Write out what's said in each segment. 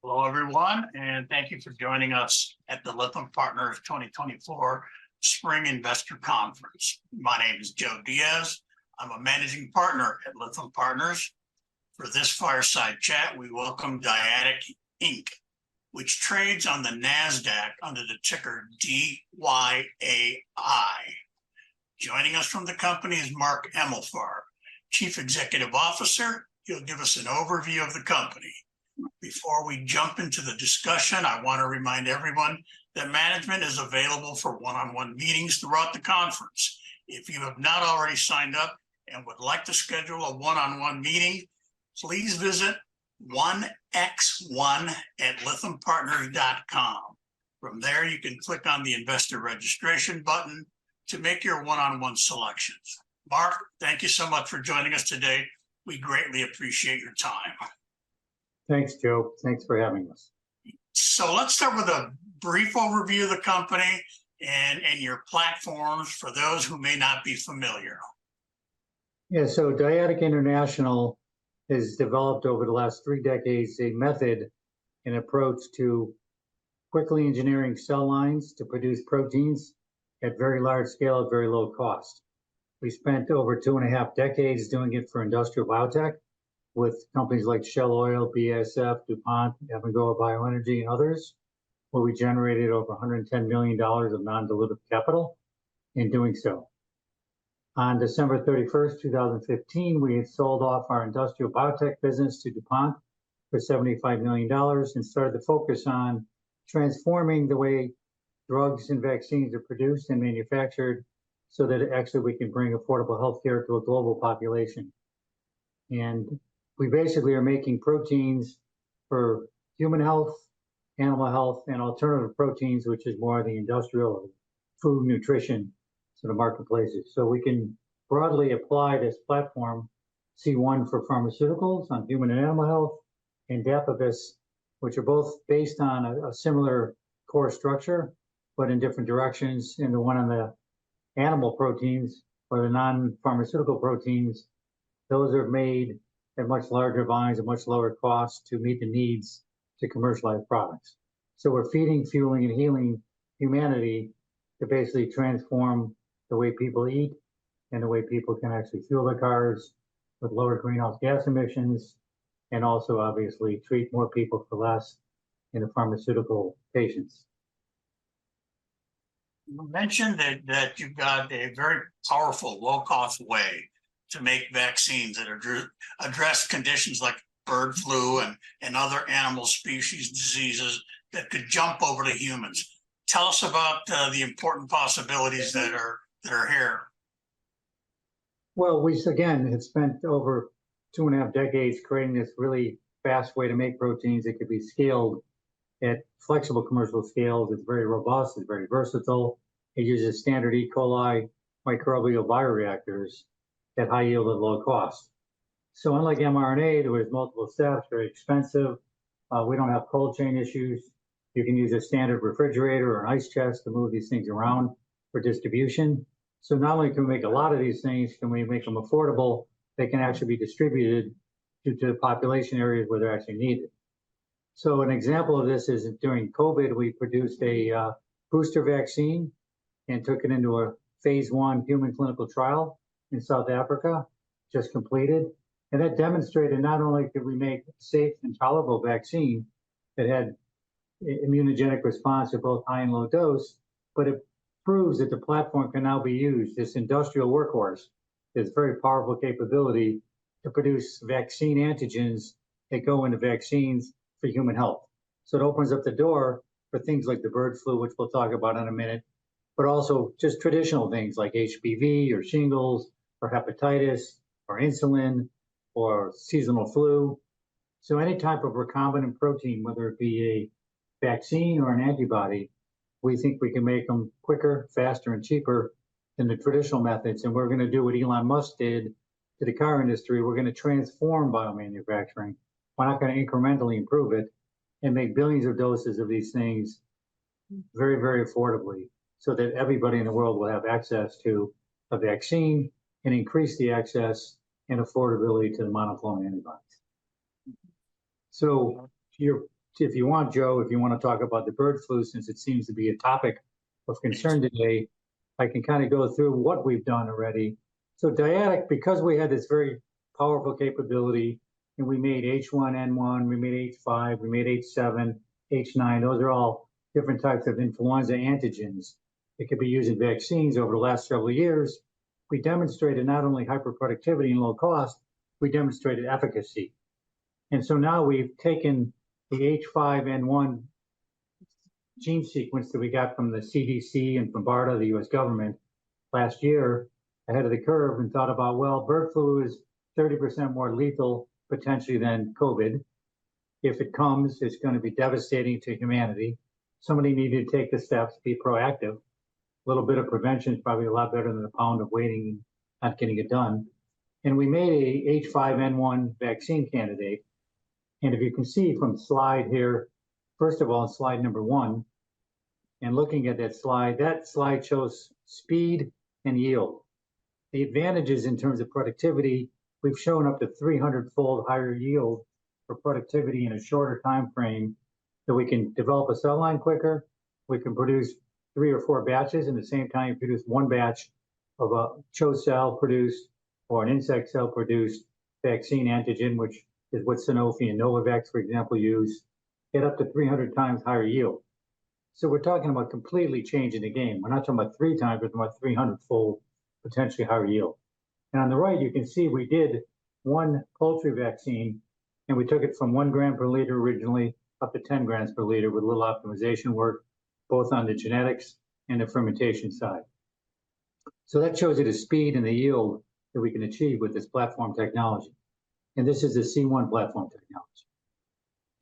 Hello, everyone, and thank you for joining us at the Lytham Partners 2024 Spring Investor Conference. My name is Joe Diaz. I'm a managing partner at Lytham Partners. For this fireside chat, we welcome Dyadic Inc., which trades on the NASDAQ under the ticker DYAI. Joining us from the company is Mark Emelfar, Chief Executive Officer. He'll give us an overview of the company. Before we jump into the discussion, I want to remind everyone that management is available for one-on-one meetings throughout the conference. If you have not already signed up and would like to schedule a one-on-one meeting, please visit 1x1 at lythampartners.com. From there, you can click on the investor registration button to make your one-on-one selections. Mark, thank you so much for joining us today. We greatly appreciate your time. Thanks, Joe. Thanks for having us. So let's start with a brief overview of the company and your platforms for those who may not be familiar. Yeah, so Dyadic International has developed over the last 3 decades a method and approach to quickly engineering cell lines to produce proteins at very large scale at very low cost. We spent over 2.5 decades doing it for industrial biotech with companies like Shell Oil, BASF, DuPont, Abengoa Bioenergy, and others, where we generated over $110 million of non-dilutive capital in doing so. On December 31st, 2015, we had sold off our industrial biotech business to DuPont for $75 million and started to focus on transforming the way drugs and vaccines are produced and manufactured so that actually we can bring affordable healthcare to a global population. And we basically are making proteins for human health, animal health, and alternative proteins, which is more the industrial food nutrition sort of marketplaces. So we can broadly apply this platform, C1 for pharmaceuticals on human and animal health, and Dapibus, which are both based on a similar core structure, but in different directions. And the one on the animal proteins or the non-pharmaceutical proteins, those are made at much larger volumes at much lower cost to meet the needs to commercialize products. So we're feeding, fueling, and healing humanity to basically transform the way people eat and the way people can actually fuel their cars with lower greenhouse gas emissions, and also obviously treat more people for less in the pharmaceutical patients. You mentioned that you've got a very powerful, low-cost way to make vaccines that address conditions like bird flu and other animal species diseases that could jump over to humans. Tell us about the important possibilities that are here. Well, we again have spent over 2.5 decades creating this really fast way to make proteins that could be scaled at flexible commercial scales. It's very robust, it's very versatile. It uses standard E. coli microbial bioreactors at high yield at low cost. So unlike mRNA, there is multiple steps, very expensive. We don't have cold chain issues. You can use a standard refrigerator or an ice chest to move these things around for distribution. So not only can we make a lot of these things, can we make them affordable, they can actually be distributed due to the population areas where they're actually needed. So an example of this is during COVID, we produced a booster vaccine and took it into a phase 1 human clinical trial in South Africa, just completed. And that demonstrated not only could we make a safe and tolerable vaccine that had immunogenic response at both high and low dose, but it proves that the platform can now be used, this industrial workhorse, this very powerful capability to produce vaccine antigens that go into vaccines for human health. So it opens up the door for things like the bird flu, which we'll talk about in a minute, but also just traditional things like HPV or shingles or hepatitis or insulin or seasonal flu. So any type of recombinant protein, whether it be a vaccine or an antibody, we think we can make them quicker, faster, and cheaper than the traditional methods. And we're going to do what Elon Musk did to the car industry. We're going to transform biomanufacturing. We're not going to incrementally improve it and make billions of doses of these things very, very affordably so that everybody in the world will have access to a vaccine and increase the access and affordability to the monoclonal antibodies. So to if you want, Joe, if you want to talk about the bird flu, since it seems to be a topic of concern today, I can kind of go through what we've done already. So Dyadic, because we had this very powerful capability, and we made H1N1, we made H5, we made H7, H9, those are all different types of influenza antigens that could be used in vaccines over the last several years. We demonstrated not only hyperproductivity and low cost, we demonstrated efficacy. And so now we've taken the H5N1 gene sequence that we got from the CDC and from BARDA, the US government, last year ahead of the curve and thought about, well, bird flu is 30% more lethal potentially than COVID. If it comes, it's going to be devastating to humanity. Somebody needed to take the steps, be proactive. A little bit of prevention is probably a lot better than a pound of waiting and not getting it done. And we made a H5N1 vaccine candidate. And if you can see from the slide here, first of all, slide number 1, and looking at that slide shows speed and yield. The advantages in terms of productivity, we've shown up to 300-fold higher yield for productivity in a shorter time frame, that we can develop a cell line quicker, we can produce 3 or 4 batches in the same time, produce 1 batch of a CHO cell produced or an insect cell produced vaccine antigen, which is what Sanofi and Novavax, for example, use, get up to 300 times higher yield. So we're talking about completely changing the game. We're not talking about 3 times, we're talking about 300-fold potentially higher yield. And on the right, you can see we did 1 poultry vaccine, and we took it from 1 gram per liter originally up to 10 grams per liter with a little optimization work, both on the genetics and the fermentation side. So that shows you the speed and the yield that we can achieve with this platform technology. And this is the C1 platform technology.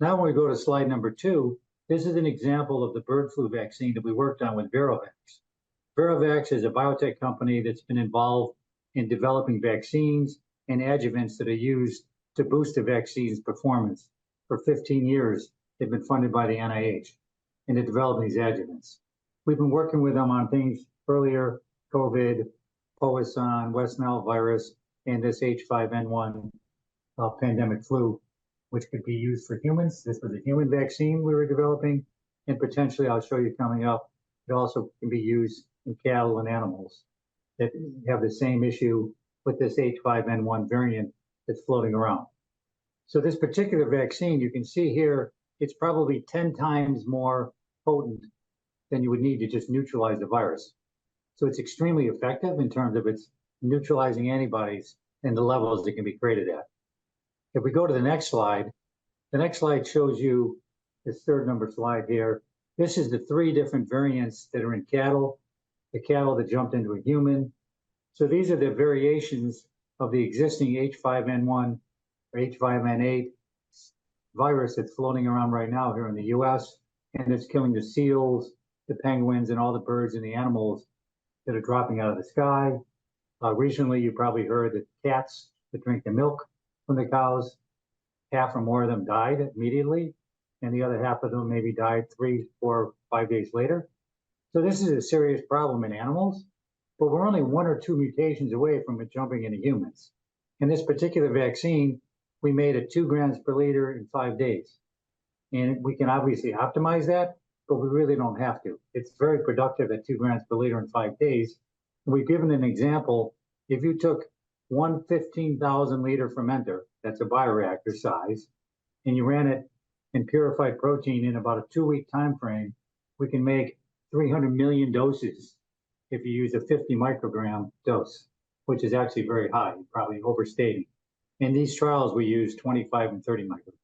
Now when we go to slide number 2, this is an example of the bird flu vaccine that we worked on with Virovax. Virovax is a biotech company that's been involved in developing vaccines and adjuvants that are used to boost the vaccine's performance. For 15 years, they've been funded by the NIH and they're developing these adjuvants. We've been working with them on things earlier, COVID, Powassan, West Nile virus, and this H5N1 pandemic flu, which could be used for humans. This was a human vaccine we were developing, and potentially, I'll show you coming up, it also can be used in cattle and animals that have the same issue with this H5N1 variant that's floating around. So this particular vaccine, you can see here, it's probably 10 times more potent than you would need to just neutralize the virus. So it's extremely effective in terms of its neutralizing antibodies and the levels that can be created at. If we go to the next slide shows you this third number slide here. This is the 3 different variants that are in cattle, the cattle that jumped into a human. So these are the variations of the existing H5N1 or H5N8 virus that's floating around right now here in the US, and it's killing the seals, the penguins, and all the birds and the animals that are dropping out of the sky. Recently, you probably heard that cats that drink the milk from the cows, half or more of them died immediately, and the other half of them maybe died 3, 4, 5 days later. So this is a serious problem in animals, but we're only 1 or 2 mutations away from it jumping into humans. In this particular vaccine, we made it 2 grams per liter in 5 days. And we can obviously optimize that, but we really don't have to. It's very productive at 2 grams per liter in 5 days. We've given an example. If you took 1 15,000 liter fermenter, that's a bioreactor size, and you ran it in purified protein in about a 2-week time frame, we can make 300 million doses if you use a 50 microgram dose, which is actually very high, probably overstating. In these trials, we use 25 and 30 micrograms.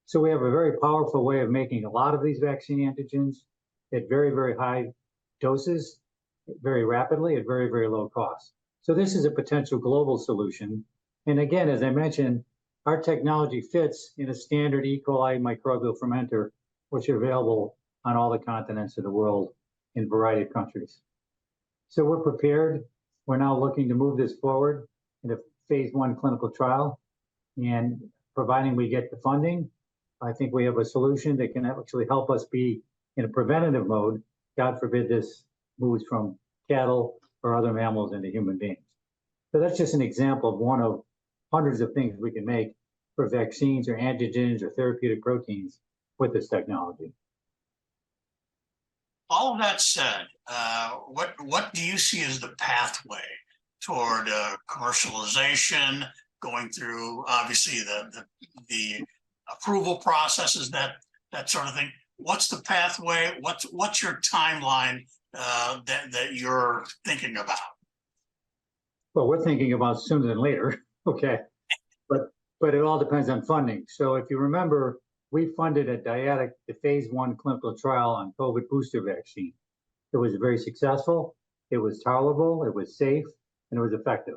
So we have a very powerful way of making a lot of these vaccine antigens at very, very high doses, very rapidly, at very, very low cost. So this is a potential global solution. And again, as I mentioned, our technology fits in a standard E. coli microbial fermenter, which are available on all the continents of the world in a variety of countries. So we're prepared. We're now looking to move this forward in a phase 1 clinical trial. And providing we get the funding, I think we have a solution that can actually help us be in a preventative mode. God forbid this moves from cattle or other mammals into human beings. So that's just an example of one of hundreds of things we can make for vaccines or antigens or therapeutic proteins with this technology. All of that said, what do you see as the pathway toward commercialization, going through obviously the approval processes, that sort of thing? What's the pathway? What's your timeline that you're thinking about? Well, we're thinking about sooner than later, okay? But it all depends on funding. So if you remember, we funded at Dyadic the phase 1 clinical trial on COVID booster vaccine. It was very successful, it was tolerable, it was safe, and it was effective.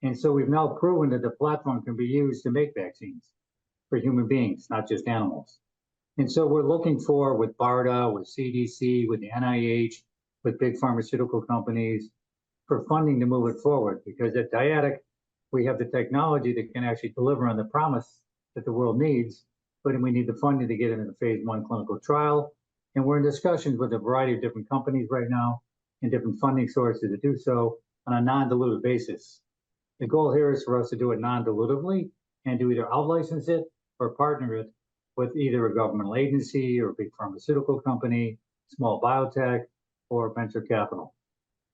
And so we've now proven that the platform can be used to make vaccines for human beings, not just animals. And so we're looking for, with BARDA, with CDC, with the NIH, with big pharmaceutical companies, for funding to move it forward. Because at Dyadic, we have the technology that can actually deliver on the promise that the world needs, but we need the funding to get into the phase 1 clinical trial. And we're in discussions with a variety of different companies right now and different funding sources to do so on a non-dilutive basis. The goal here is for us to do it non-dilutively and to either out-license it or partner it with either a governmental agency or a big pharmaceutical company, small biotech, or venture capital.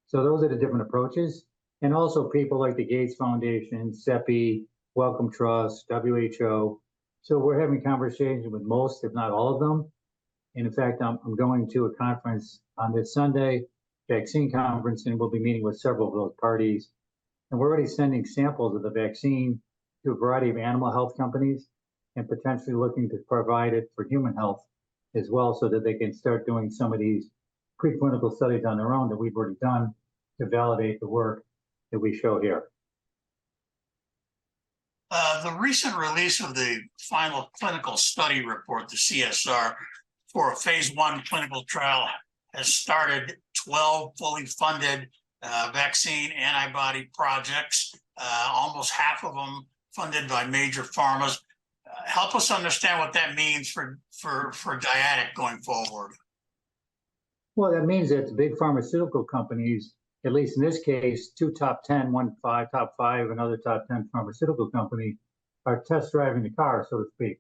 So those are the different approaches. And also people like the Gates Foundation, CEPI, Wellcome Trust, WHO. So we're having conversations with most, if not all of them. And in fact, I'm going to a conference on this Sunday, vaccine conference, and we'll be meeting with several of those parties. And we're already sending samples of the vaccine to a variety of animal health companies and potentially looking to provide it for human health as well, so that they can start doing some of these preclinical studies on their own that we've already done to validate the work that we show here. The recent release of the final clinical study report, the CSR, for a phase 1 clinical trial has started 12 fully funded vaccine antibody projects, almost half of them funded by major pharmas. Help us understand what that means for Dyadic going forward. Well, that means that the big pharmaceutical companies, at least in this case, 2 top 10, 1 top 5, another top 10 pharmaceutical company, are test driving the car, so to speak.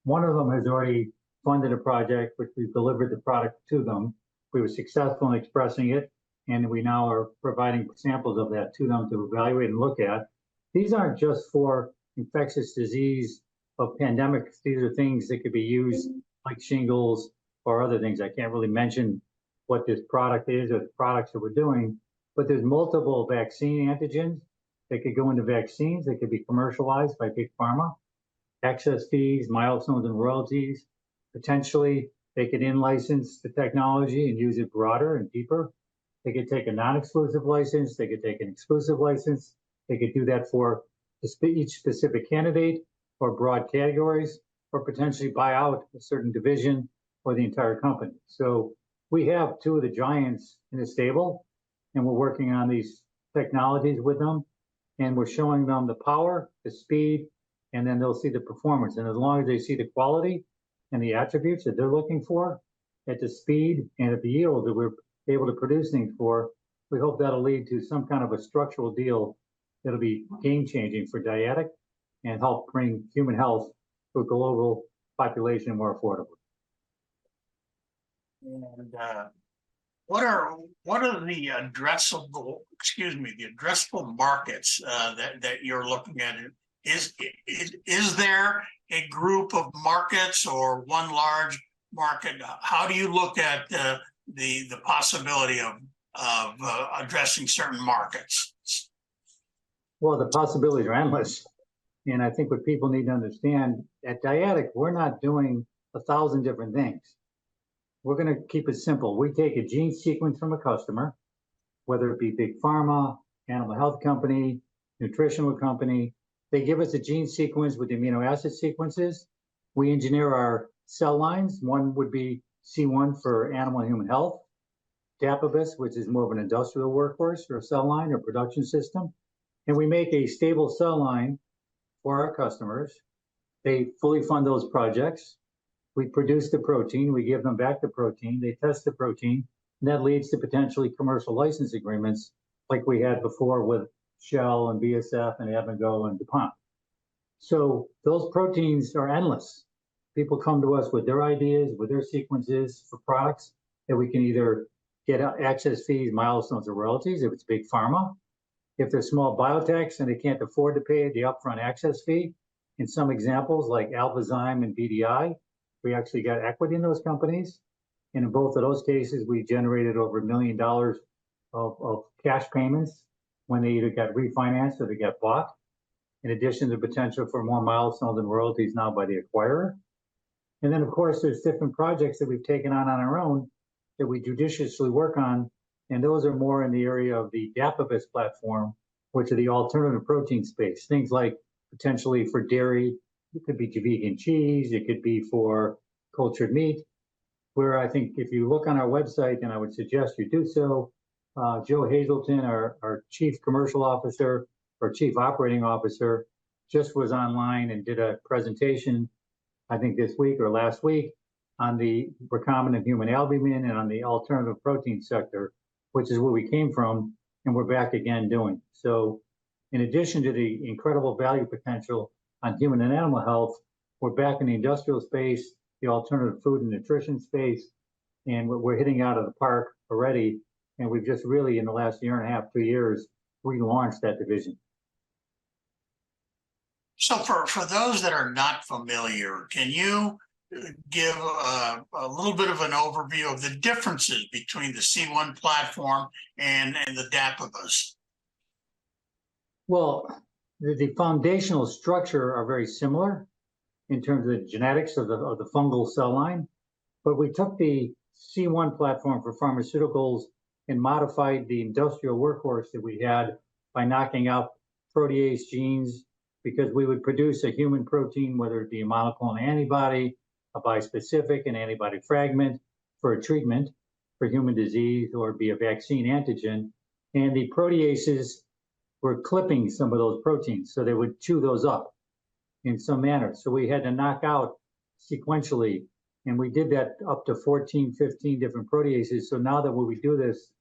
One of them has already funded a project, which we've delivered the product to them. We were successful in expressing it, and we now are providing samples of that to them to evaluate and look at. These aren't just for infectious disease of pandemics. These are things that could be used like shingles or other things. I can't really mention what this product is or the products that we're doing, but there's multiple vaccine antigens that could go into vaccines that could be commercialized by big pharma. Access fees, milestones, and royalties. Potentially, they could in-license the technology and use it broader and deeper. They could take a non-exclusive license. They could take an exclusive license. They could do that for each specific candidate or broad categories, or potentially buy out a certain division or the entire company. So we have 2 of the giants in the stable, and we're working on these technologies with them, and we're showing them the power, the speed, and then they'll see the performance. And as long as they see the quality and the attributes that they're looking for at the speed and at the yield that we're able to produce things for, we hope that'll lead to some kind of a structural deal that'll be game-changing for Dyadic and help bring human health to a global population more affordably. And what are the addressable markets that you're looking at? Is there a group of markets or one large market? How do you look at the possibility of addressing certain markets? Well, the possibilities are endless. And I think what people need to understand, at Dyadic, we're not doing 1,000 different things. We're going to keep it simple. We take a gene sequence from a customer, whether it be big pharma, animal health company, nutritional company. They give us a gene sequence with the amino acid sequences. We engineer our cell lines. One would be C1 for animal and human health, Dapibus, which is more of an industrial workhorse or cell line or production system. And we make a stable cell line for our customers. They fully fund those projects. We produce the protein, we give them back the protein, they test the protein, and that leads to potentially commercial license agreements like we had before with Shell and BASF and Abengoa and DuPont. So those proteins are endless. people come to us with their ideas, with their sequences for products that we can either get access fees, milestones, or royalties if it's big pharma. If they're small biotechs and they can't afford to pay the upfront access fee, in some examples like Alphazyme and BDI, we actually got equity in those companies. And in both of those cases, we generated over $1 million of cash payments when they either got refinanced or they got bought. In addition to the potential for more milestones and royalties now by the acquirer. And then, of course, there's different projects that we've taken on our own that we judiciously work on. And those are more in the area of the Dapibus platform, which are the alternative protein space. Things like potentially for dairy, it could be vegan cheese, it could be for cultured meat, where I think if you look on our website, and I would suggest you do so, Joe Hazelton, our Chief Commercial Officer or Chief Operating Officer, just was online and did a presentation, I think this week or last week, on the recombinant human albumin and on the alternative protein sector, which is where we came from, and we're back again doing. So in addition to the incredible value potential on human and animal health, we're back in the industrial space, the alternative food and nutrition space, and we're hitting out of the park already. And we've just really, in the last year and a half, 2 years, relaunched that division. So for those that are not familiar, can you give a little bit of an overview of the differences between the C1 platform and the Dapibus? Well, the foundational structure are very similar in terms of the genetics of the fungal cell line, but we took the C1 platform for pharmaceuticals and modified the industrial workhorse that we had by knocking out protease genes, because we would produce a human protein, whether it be a monoclonal antibody, a bispecific, an antibody fragment for a treatment for human disease, or be a vaccine antigen. And the proteases were clipping some of those proteins, so they would chew those up in some manner. So we had to knock out sequentially, and we did that up to 14, 15 different proteases. So now that when we do this,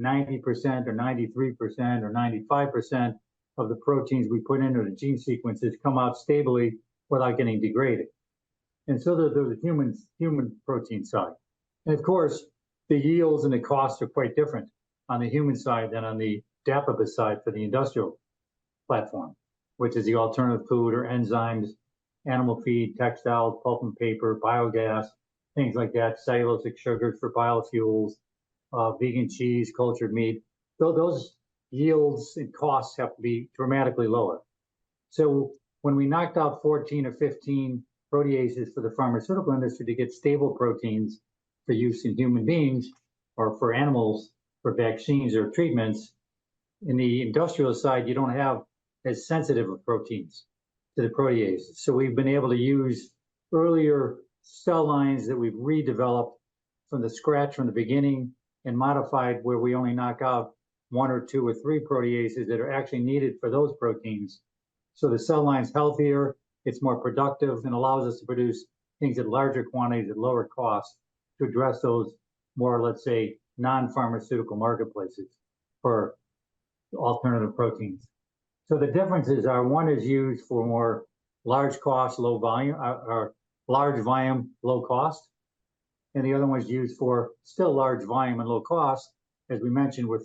90% or 93% or 95% of the proteins we put into the gene sequences come out stably without getting degraded. And so there's the human protein side. And of course, the yields and the costs are quite different on the human side than on the Dapibus side for the industrial platform, which is the alternative food or enzymes, animal feed, textiles, pulp and paper, biogas, things like that, cellulosic sugars for biofuels, vegan cheese, cultured meat. So those yields and costs have to be dramatically lower. So when we knocked out 14 or 15 proteases for the pharmaceutical industry to get stable proteins for use in human beings or for animals for vaccines or treatments, in the industrial side, you don't have as sensitive of proteins to the proteases. So we've been able to use earlier cell lines that we've redeveloped from the scratch from the beginning and modified where we only knock out 1 or 2 or 3 proteases that are actually needed for those proteins. So the cell line's healthier, it's more productive, and allows us to produce things at larger quantities at lower cost to address those more, let's say, non-pharmaceutical marketplaces for alternative proteins. So the differences are, one is used for more large cost, low volume, or large volume, low cost. And the other one is used for still large volume and low cost. As we mentioned, we're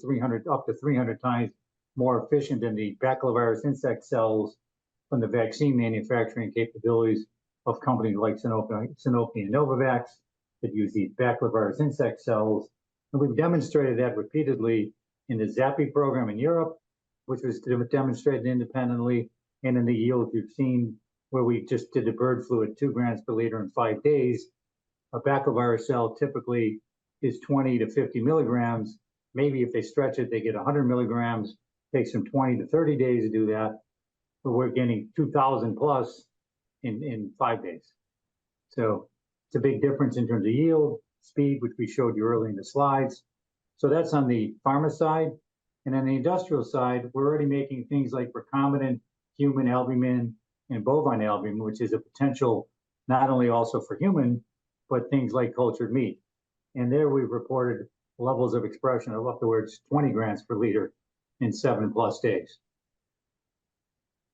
up to 300 times more efficient than the baculovirus insect cells from the vaccine manufacturing capabilities of companies like Sanofi and Novavax that use these baculovirus insect cells. And we've demonstrated that repeatedly in the ZAPI program in Europe, which was demonstrated independently, and in the yields you've seen where we just did the bird flu at 2 grams per liter in 5 days. A baculovirus cell typically is 20 to 50 milligrams. Maybe if they stretch it, they get 100 milligrams. Takes them 20 to 30 days to do that. But we're getting 2,000 plus in 5 days. So it's a big difference in terms of yield, speed, which we showed you earlier in the slides. So that's on the pharma side. And on the industrial side, we're already making things like recombinant human albumin and bovine albumin, which is a potential not only also for human, but things like cultured meat. And there we've reported levels of expression of upwards 20 grams per liter in 7+ days.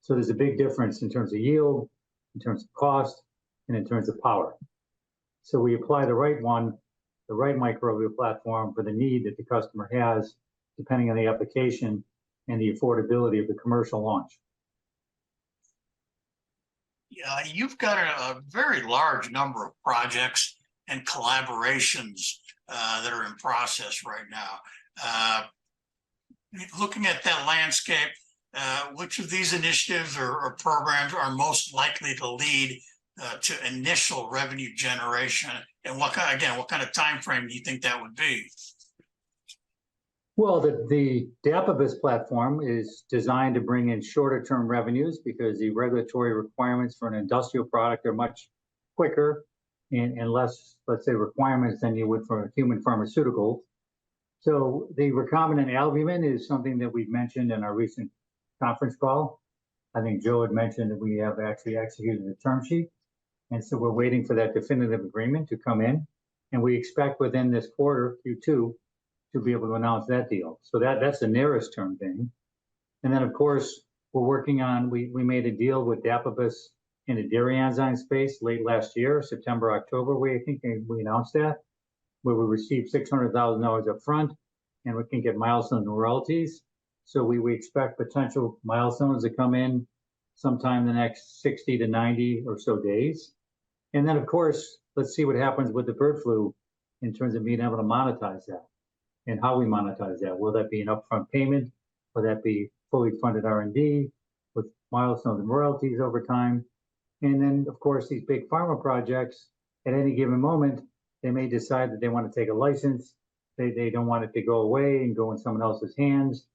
So there's a big difference in terms of yield, in terms of cost, and in terms of power. So we apply the right one, the right microbial platform for the need that the customer has, depending on the application and the affordability of the commercial launch. Yeah, you've got a very large number of projects and collaborations that are in process right now. Looking at that landscape, which of these initiatives or programs are most likely to lead to initial revenue generation, and what kind of time frame do you think that would be? Well, the Diapabus platform is designed to bring in shorter term revenues because the regulatory requirements for an industrial product are much quicker and less, let's say, requirements than you would for a human pharmaceutical. So the recombinant albumin is something that we've mentioned in our recent conference call. I think Joe had mentioned that we have actually executed the term sheet. And so we're waiting for that definitive agreement to come in. And we expect within this quarter, Q2, to be able to announce that deal. So that's the nearest term thing. And then, of course, we're working on, we made a deal with Diapabus in the dairy enzyme space late last year, September, October, I think we announced that, where we received $600,000 up front, and we can get milestone royalties. So we expect potential milestones to come in sometime in the next 60 to 90 or so days. And then, of course, let's see what happens with the bird flu in terms of being able to monetize that and how we monetize that. Will that be an upfront payment? Will that be fully funded R&D with milestones and royalties over time? And then, of course, these big pharma projects, at any given moment, they may decide that they want to take a license. They don't want it to go away and go in someone else's hands.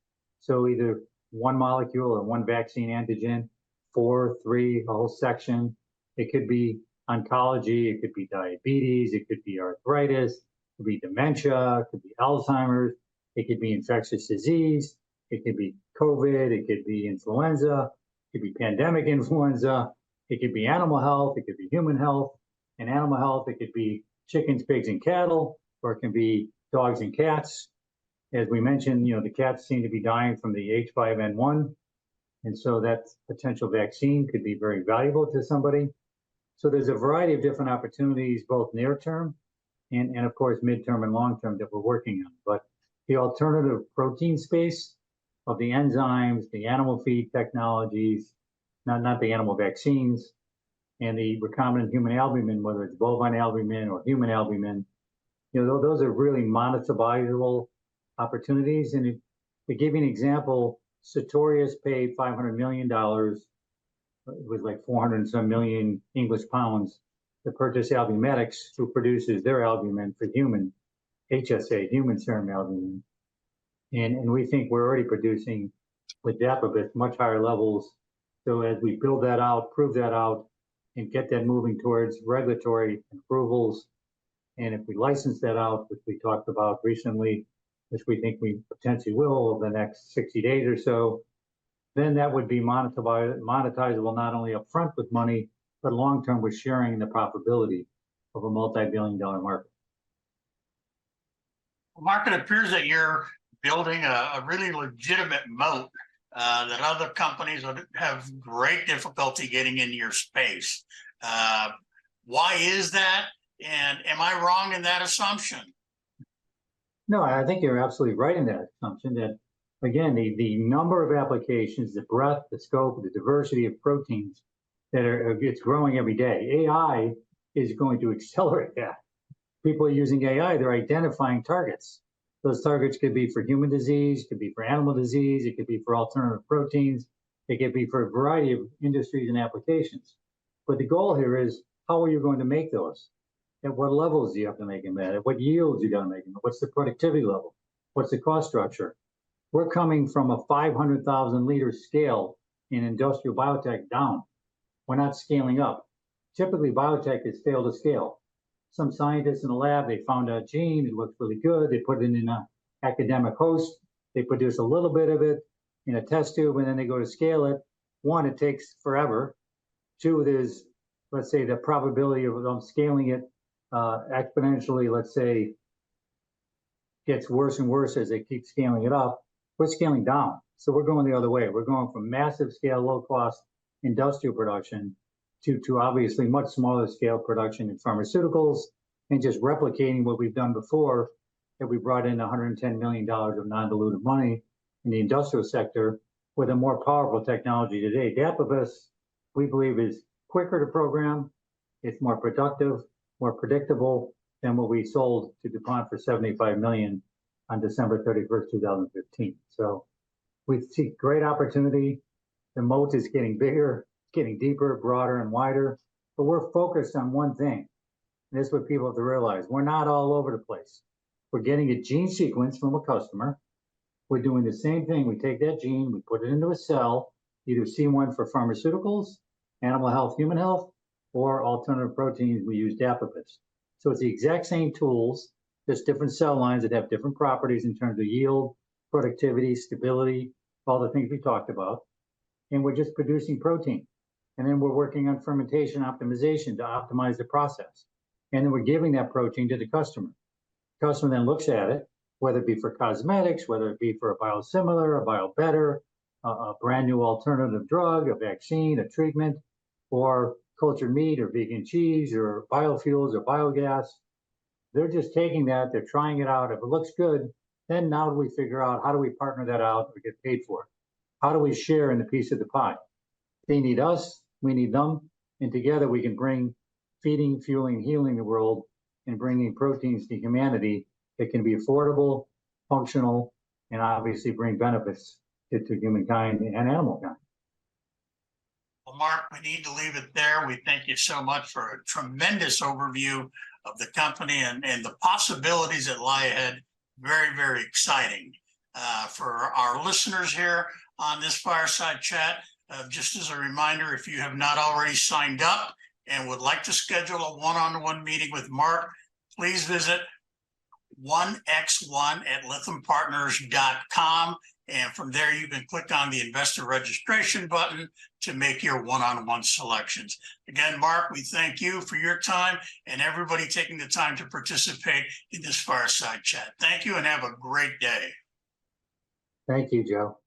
So either one molecule or one vaccine antigen, 4, 3, a whole section. It could be oncology, it could be diabetes, it could be arthritis, it could be dementia, it could be Alzheimer's, it could be infectious disease, it could be COVID, it could be influenza, it could be pandemic influenza, it could be animal health, it could be human health. In animal health, it could be chickens, pigs, and cattle, or it can be dogs and cats. As we mentioned, the cats seem to be dying from the H5N1, and so that potential vaccine could be very valuable to somebody. So there's a variety of different opportunities, both near term and of course, midterm and long term that we're working on. But the alternative protein space of the enzymes, the animal feed technologies, not the animal vaccines, and the recombinant human albumin, whether it's bovine albumin or human albumin, those are really monetizable opportunities. And to give you an example, Sartorius paid $500 million, it was like 400 and some million English pounds, to purchase Albumetics, who produces their albumin for human HSA, human serum albumin. And we think we're already producing with Diapabus much higher levels. So as we build that out, prove that out, and get that moving towards regulatory approvals, and if we license that out, which we talked about recently, which we think we potentially will over the next 60 days or so, then that would be monetizable not only upfront with money, but long-term with sharing the profitability of a multi-billion-dollar market. Mark, it appears that you're building a really legitimate moat that other companies would have great difficulty getting into your space. Why is that? And am I wrong in that assumption? No, I think you're absolutely right in that assumption that, again, the number of applications, the breadth, the scope, the diversity of proteins it's growing every day. AI is going to accelerate that. People are using AI, they're identifying targets. Those targets could be for human disease, could be for animal disease, it could be for alternative proteins, it could be for a variety of industries and applications. But the goal here is, how are you going to make those? At what levels do you have to make them at? At what yields you got to make them? What's the productivity level? What's the cost structure? We're coming from a 500,000 liter scale in industrial biotech down. We're not scaling up. Typically, biotech is scale to scale. Some scientists in the lab, they found a gene, it looks really good, they put it in an academic host, they produce a little bit of it in a test tube, and then they go to scale it. One, it takes forever. Two, there's, let's say, the probability of them scaling it exponentially, let's say, gets worse and worse as they keep scaling it up. We're scaling down. So we're going the other way. We're going from massive scale, low cost industrial production to obviously much smaller scale production in pharmaceuticals and just replicating what we've done before, that we brought in $110 million of non-dilutive money in the industrial sector with a more powerful technology today. Dapibus, we believe, is quicker to program, it's more productive, more predictable than what we sold to DuPont for $75 million on December 31st, 2015. So we see great opportunity. The moat is getting bigger, getting deeper, broader, and wider, but we're focused on one thing. And this is what people have to realize. We're not all over the place. We're getting a gene sequence from a customer. We're doing the same thing. We take that gene, we put it into a cell, either C1 for pharmaceuticals, animal health, human health, or alternative proteins. We use Dapibus. So it's the exact same tools, just different cell lines that have different properties in terms of yield, productivity, stability, all the things we talked about. And we're just producing protein. And then we're working on fermentation optimization to optimize the process. And then we're giving that protein to the customer. The customer then looks at it, whether it be for cosmetics, whether it be for a biosimilar, a biobetter, a brand new alternative drug, a vaccine, a treatment, or cultured meat or vegan cheese or biofuels or biogas. They're just taking that, they're trying it out. If it looks good, then now we figure out how do we partner that out or get paid for it? How do we share in the piece of the pie? They need us, we need them, and together we can bring feeding, fueling, healing the world and bringing proteins to humanity that can be affordable, functional, and obviously bring benefits to humankind and animal kind. Well, Mark, we need to leave it there. We thank you so much for a tremendous overview of the company and the possibilities that lie ahead. Very, very exciting. For our listeners here on this Fireside Chat, just as a reminder, if you have not already signed up and would like to schedule a one-on-one meeting with Mark, please visit 1x1@lythampartners.com. And from there, you can click on the investor registration button to make your one-on-one selections. Again, Mark, we thank you for your time and everybody taking the time to participate in this Fireside Chat. Thank you and have a great day. Thank you, Joe.